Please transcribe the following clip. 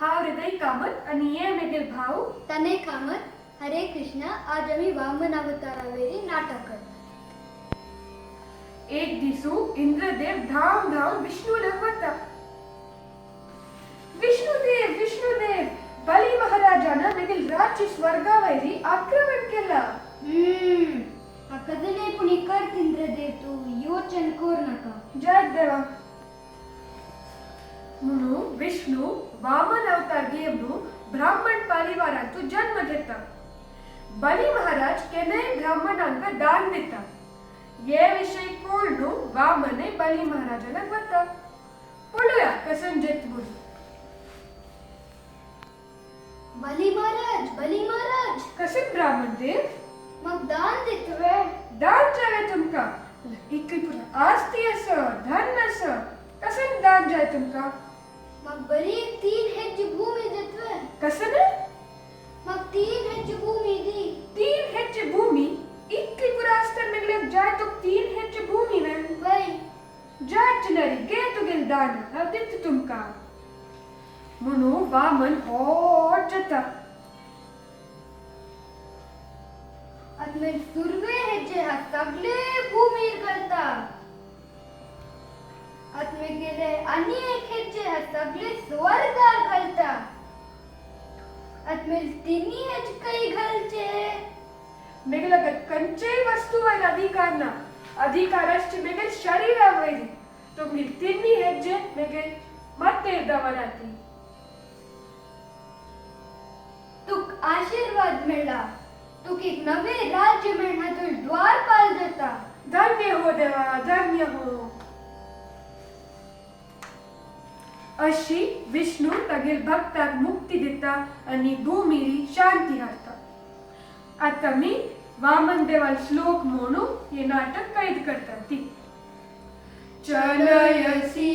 हांव हृदय कामत आणि ये मेगेल भाव तने कामत. हरे कृष्णा. आज आम्ही वामन अवतारावेरी नाटक करतो. एक दिसू इंद्रदेव धाव धाव विष्णूला होता. विष्णुदेव बली महाराजानं मेगेल राज्य स्वर्गावरी आक्रमण केला. कदने पुणी करत इंद्रदेव तू योचन कोर नका. जय देवा. म्हणून विष्णू वामन अवतार घेऊन ब्राह्मण परिवारातून जन्म घेता. बली महाराज केने ब्राह्मणांका दान देता. ये विषय कोळनू वामने बली महाराजाला होता. पळूया कसन जेत बोल. बली महाराज कसन ब्राह्मण देव मग दान देतवे. दान जावे तुमका. इकडे पुरा आस्ती असं धन असं कसन दान जाय तुमका. मग बरी 3 हेक्टर भूमी देतवे. कसन मग 3 हेक्टर भूमी दी. 3 हेक्टर भूमी इतकी पुरा असतं मेगले जाय तो 3 हेक्टर भूमी वे वय जाय चिनरी गे तू गेल दान हाव दित तुमका. म्हणून वामन होट जाता. आत्मे सुरवे हेजे हा सगळे भूमीर करता. आत्मे गेले आणि एक हेजे हा सगळे स्वर्गार घालता. आत्मे तिन्ही हेज काही घालचे. मेगला कंचे वस्तूवर अधिकार ना. अधिकाराची मेगल शरीरावरी तुम्ही तिन्ही हेजे मेगल मते दवनाती. तुक आशीर्वाद मिळला. तुक एक नवे राज्य मिळण्याचं द्वारपाल देता. धन्य हो देवा धन्य हो. अशी विष्णू तगेल भक्ताक मुक्ती देता आणि भूमीरी शांती हाडता. आता मी वामन देवाल श्लोक म्हणू हे नाटक कैद करता ती. चलयसी